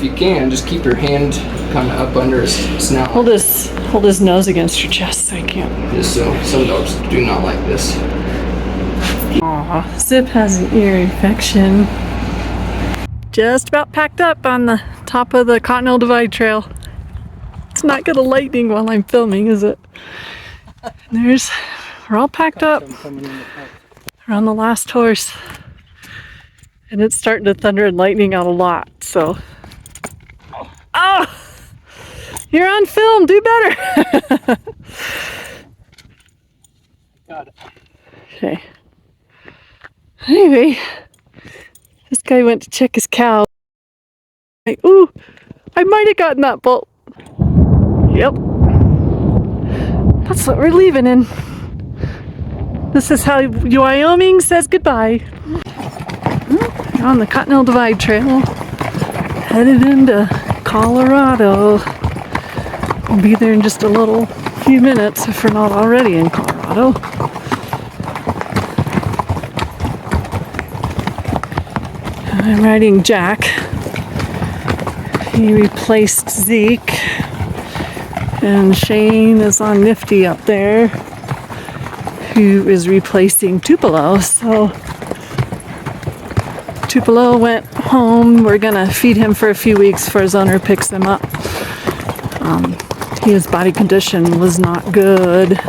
if you can, just keep your hand kind of up under his snout. Hold his nose against your chest so I can't. Just so some dogs do not like this. Aw, Zip has an ear infection. Just about packed up on the top of the Continental Divide Trail. It's not gonna lightning while I'm filming, is it? We're all packed up. We're on the last horse. And it's starting to thunder and lightning out a lot, so. Oh! You're on film, do better! Got it. Okay. Anyway, this guy went to check his cow. Like, ooh, I might have gotten that bolt. Yep. That's what we're leaving in. This is how Wyoming says goodbye. We're on the Continental Divide Trail, headed into Colorado. We'll be there in just a few minutes if we're not already in Colorado. I'm riding Jack. He replaced Zeke. And Shane is on Nifty up there, who is replacing Tupelo. So Tupelo went home. We're gonna feed him for a few weeks before his owner picks him up. His body condition was not good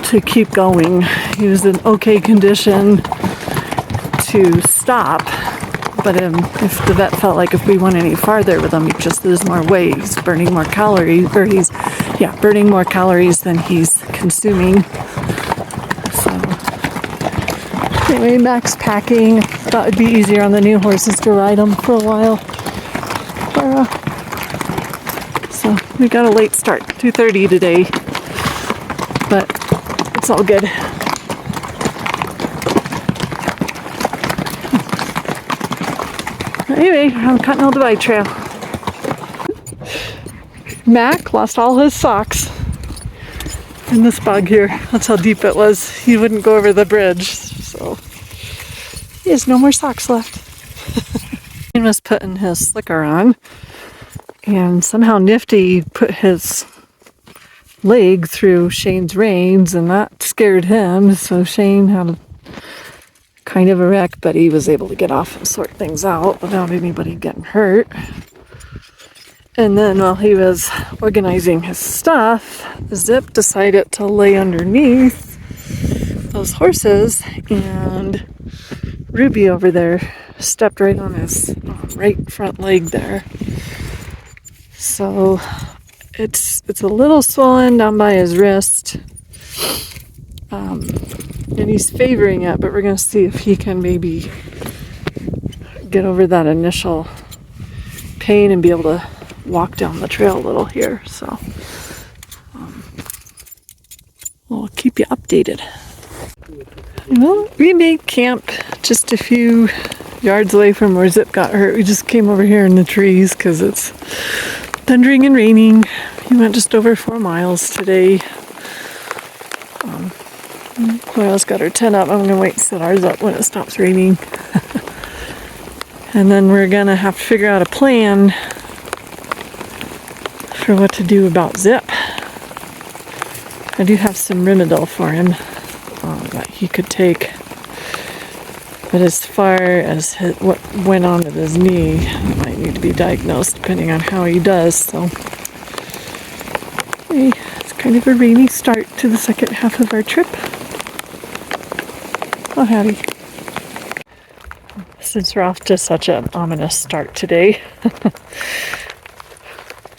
to keep going. He was in okay condition to stop. But if the vet felt like if we went any farther with him, he'd just lose more weight. He's burning more calories, burning more calories than he's consuming. So anyway, Mac's packing. Thought it'd be easier on the new horses to ride them for a while. So we got a late start, 2:30 today, but it's all good. Anyway, we're on the Continental Divide Trail. Mac lost all his socks in this bog here. That's how deep it was. He wouldn't go over the bridge, so he has no more socks left. He was putting his slicker on, and somehow Nifty put his leg through Shane's reins, and that scared him, so Shane had kind of a wreck, but he was able to get off and sort things out without anybody getting hurt. And then while he was organizing his stuff, Zip decided to lay underneath those horses, and Ruby over there stepped right on his right front leg there. So it's a little swollen down by his wrist. And he's favoring it, but we're going to see if he can maybe get over that initial pain and be able to walk down the trail a little here. So we'll keep you updated. Well, we made camp just a few yards away from where Zip got hurt. We just came over here in the trees because it's thundering and raining. We went just over 4 miles today. Cora's got her tent up. I'm going to wait and set ours up when it stops raining. And then we're going to have to figure out a plan for what to do about Zip. I do have some Rimadyl for him that he could take. But as far as what went on with his knee, it might need to be diagnosed depending on how he does. So it's kind of a rainy start to the second half of our trip. Oh, howdy. Since we're off to such an ominous start today, I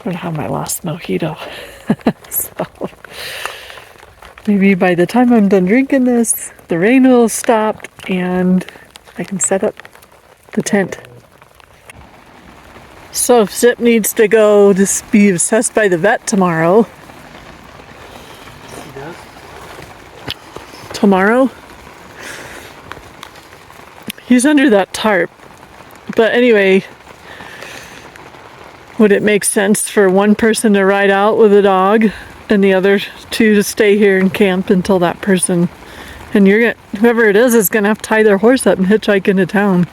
don't have my last mojito. So maybe by the time I'm done drinking this, the rain will have stopped and I can set up the tent. So if Zip needs to go to be assessed by the vet tomorrow. He does? Tomorrow? He's under that tarp. But anyway, would it make sense for one person to ride out with a dog and the other two to stay here and camp until that person, and whoever it is gonna have to tie their horse up and hitchhike into town?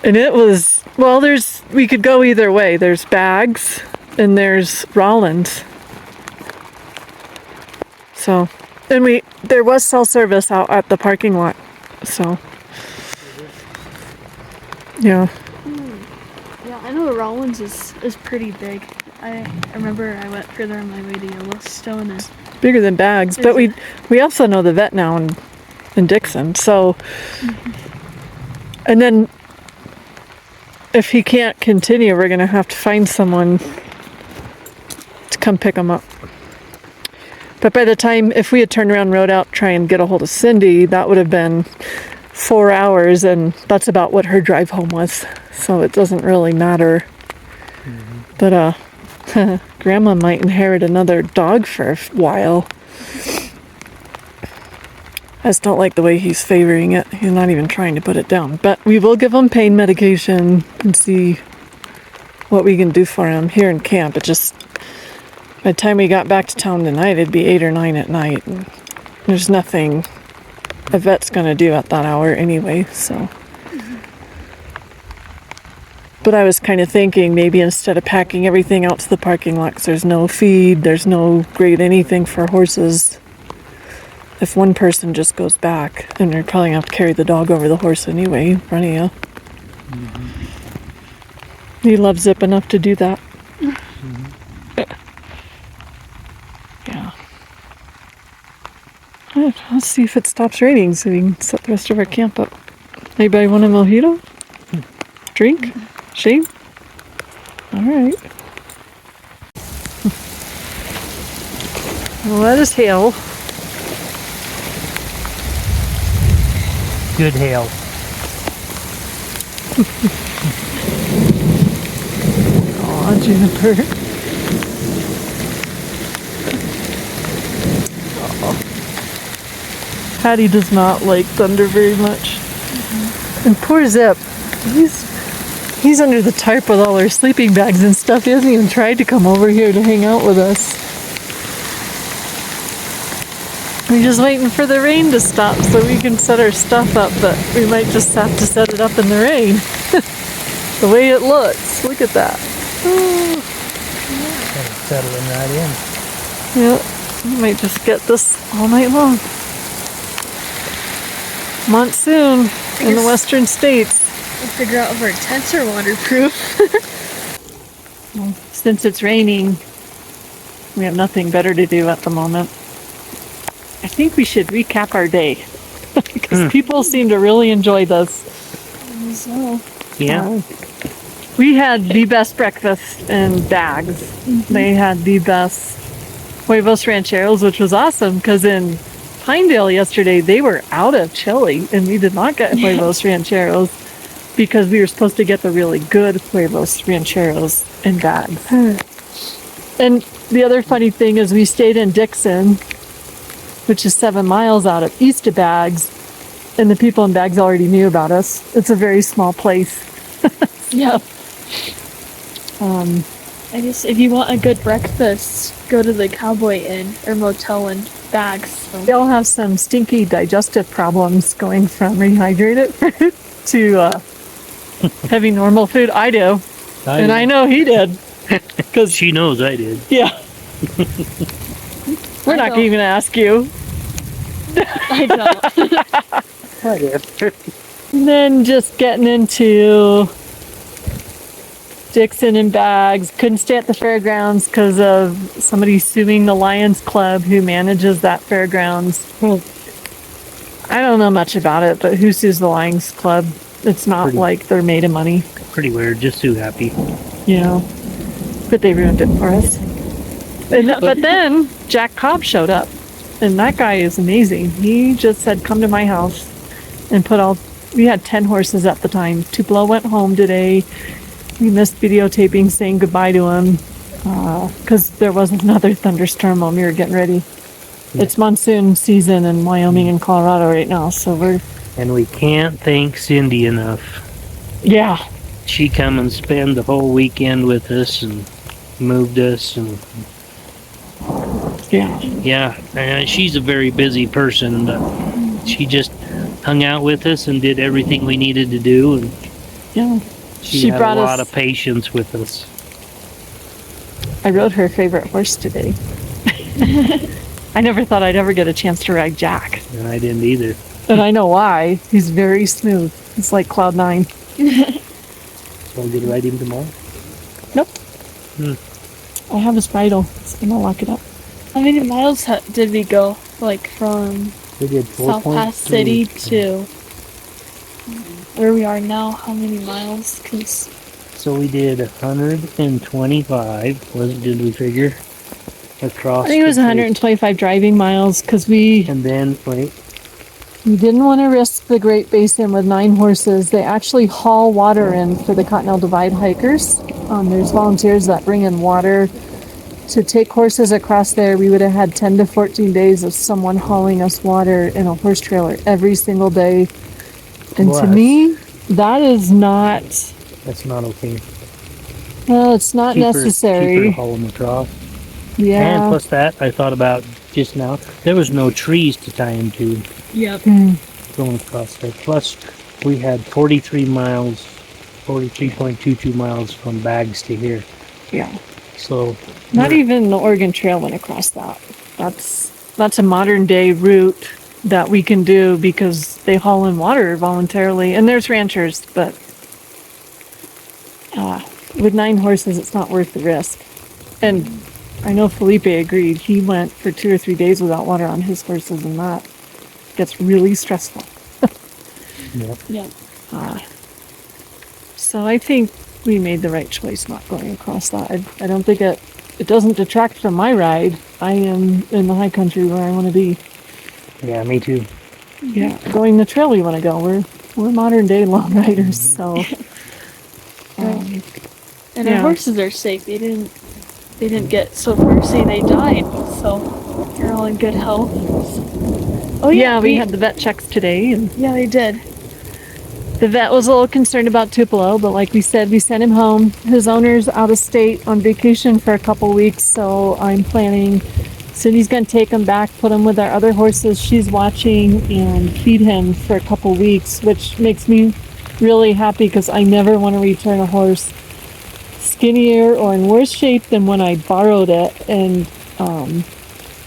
And it was, well, we could go either way. There's Bags and there's Rollins. So, and there was cell service out at the parking lot. So, yeah. Yeah, I know Rollins is pretty big. I remember I went further on my way to Yellowstone and Bigger than Bags, but we also know the vet now in Dixon. So, and then if he can't continue, we're gonna have to find someone to come pick him up. But by the time, if we had turned around, rode out, try and get a hold of Cindy, that would have been 4 hours, and that's about what her drive home was. So it doesn't really matter. But Grandma might inherit another dog for a while. I just don't like the way he's favoring it. He's not even trying to put it down. But we will give him pain medication and see what we can do for him here in camp. It just, by the time we got back to town tonight, it'd be 8 or 9 at night. And there's nothing a vet's gonna do at that hour anyway, so. But I was kind of thinking maybe instead of packing everything out to the parking lot, 'cause there's no feed, there's no great anything for horses. If one person just goes back, and you're probably gonna have to carry the dog over the horse anyway, in front of you. He loves Zip enough to do that. Yeah. Alright, let's see if it stops raining so we can set the rest of our camp up. Anybody want a mojito? Drink? Shane? Alright. Well, that is hail. Good hail. Aw, Juniper. Patty does not like thunder very much. And poor Zip, he's under the tarp with all our sleeping bags and stuff. He hasn't even tried to come over here to hang out with us. We're just waiting for the rain to stop so we can set our stuff up, but we might just have to set it up in the rain. The way it looks. Look at that. Oh. Kind of settling right in. Yeah, we might just get this all night long. Monsoon in the western states. we'll figure out if our tents are waterproof. Well, since it's raining, we have nothing better to do at the moment. I think we should recap our day because people seem to really enjoy this. So, Yeah. We had the best breakfast in Bags. They had the best huevos rancheros, which was awesome because in Pinedale yesterday they were out of chili and we did not get huevos rancheros because we were supposed to get the really good huevos rancheros in Bags. And the other funny thing is we stayed in Dixon, which is 7 miles out of east of Bags, and the people in Bags already knew about us. It's a very small place. yeah. I guess if you want a good breakfast, go to the Cowboy Inn or motel in Bags. So. They all have some stinky digestive problems going from rehydrated food to having normal food. I do. And I know he did. Because she knows I did. Yeah. We're not even going to ask you. I don't. I did. And then just getting into Dixon and Bags. Couldn't stay at the fairgrounds because of somebody suing the Lions Club who manages that fairgrounds. I don't know much about it, but who sues the Lions Club? It's not like they're made of money. Pretty weird, just too happy. You know, but they ruined it for us. But then Jack Cobb showed up, and that guy is amazing. He just said, come to my house and we had 10 horses at the time. Tupelo went home today. We missed videotaping saying goodbye to him because there was another thunderstorm when we were getting ready. Yeah. It's monsoon season in Wyoming and Colorado right now, so And we can't thank Cindy enough. Yeah. She come and spend the whole weekend with us and moved us and yeah, she's a very busy person, but she just hung out with us and did everything we needed to do, and Yeah. She had brought a lot us. of patience with us. I rode her favorite horse today. I never thought I'd ever get a chance to ride Jack. And I didn't either. And I know why. He's very smooth. It's like Cloud 9. So I'll get to ride him tomorrow. Nope. Hmm. I have his bridle. So I'm going to lock it up. How many miles did we go? Like from We did South Pass City to where we are now? How many miles? Cause So we did 125. Did we figure? Across. I think it was the 125 driving miles because we And then, wait. didn't want to risk the Great Basin with 9 horses. They actually haul water in for the Continental Divide hikers. There's volunteers that bring in water. To take horses across there, we would have had 10 to 14 days of someone hauling us water in a horse trailer every single day. And Well, to me, that is not, That's not okay. well, it's not Cheaper necessary. to haul them across. Yeah. And plus that, I thought about just now, there was no trees to tie him to yep. going across there. Plus, we had 43 miles, 43.22 miles from Bags to here. Yeah. So, Not even the Oregon Trail went across that. That's a modern day route that we can do because they haul in water voluntarily. And there's ranchers, but with 9 horses, it's not worth the risk. And I know Felipe agreed. He went for 2 or 3 days without water on his horses, and that gets really stressful. yeah. Yep. So I think we made the right choice not going across that. I don't think it doesn't detract from my ride. I am in the high country where I want to be. Yeah, me too. Yeah, going the trail we want to go. We're modern day long riders, so. And yeah. our horses are safe. They didn't get so mercy they died. So they're all in good health. Oh Yeah, we had the vet checks today, and Yeah, they did. the vet was a little concerned about Tupelo, but like we said, we sent him home. His owner's out of state on vacation for a couple weeks, so I'm planning. Cindy's gonna take him back, put him with our other horses she's watching, and feed him for a couple weeks, which makes me really happy because I never want to return a horse skinnier or in worse shape than when I borrowed it. And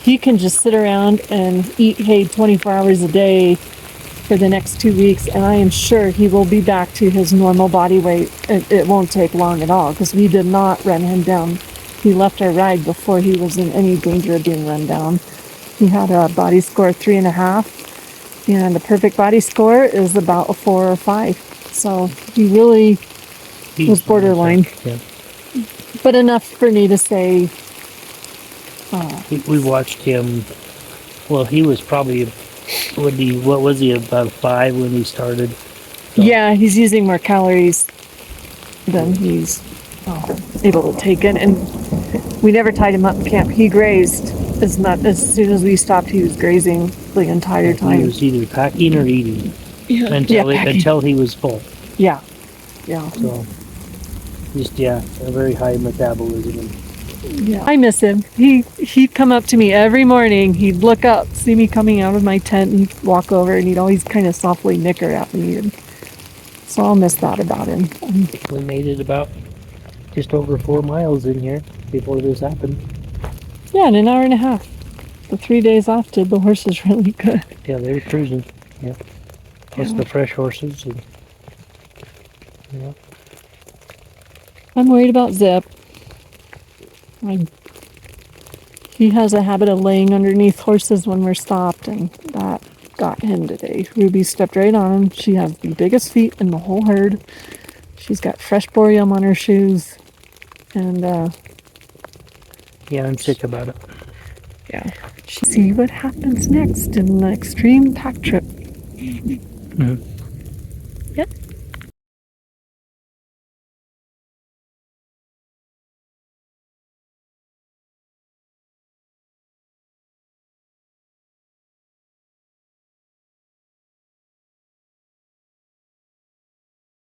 he can just sit around and eat hay 24 hours a day for the next 2 weeks, and I am sure he will be back to his normal body weight. It won't take long at all because we did not run him down. He left our ride before he was in any danger of being run down. He had a body score of 3.5, and the perfect body score is about a 4 or 5. So he really was borderline, Yeah. but enough for me to say, We watched him. Well, he was probably, what was he, about 5 when he started? So, yeah, he's using more calories than he's able to take in. And we never tied him up in camp. He grazed as soon as we stopped. He was grazing the entire He time. was either packing or eating Yeah. until he was full. Yeah. So, just, a very high metabolism. Yeah. I miss him. He'd come up to me every morning. He'd look up, see me coming out of my tent, and he'd walk over, and he'd always kind of softly nicker at me. And so I'll miss that about him. We made it about just over 4 miles in here before this happened. Yeah, in an hour and a half. The 3 days off did the horses really good. Yeah, they were cruising. Yeah. Plus the fresh horses. And, yeah. I'm worried about Zip. He has a habit of laying underneath horses when we're stopped, and that got him today. Ruby stepped right on him. She has the biggest feet in the whole herd. She's got fresh boreum on her shoes. And, Yeah, I'm sick about it. yeah. See what happens next in the extreme pack trip. Mhm.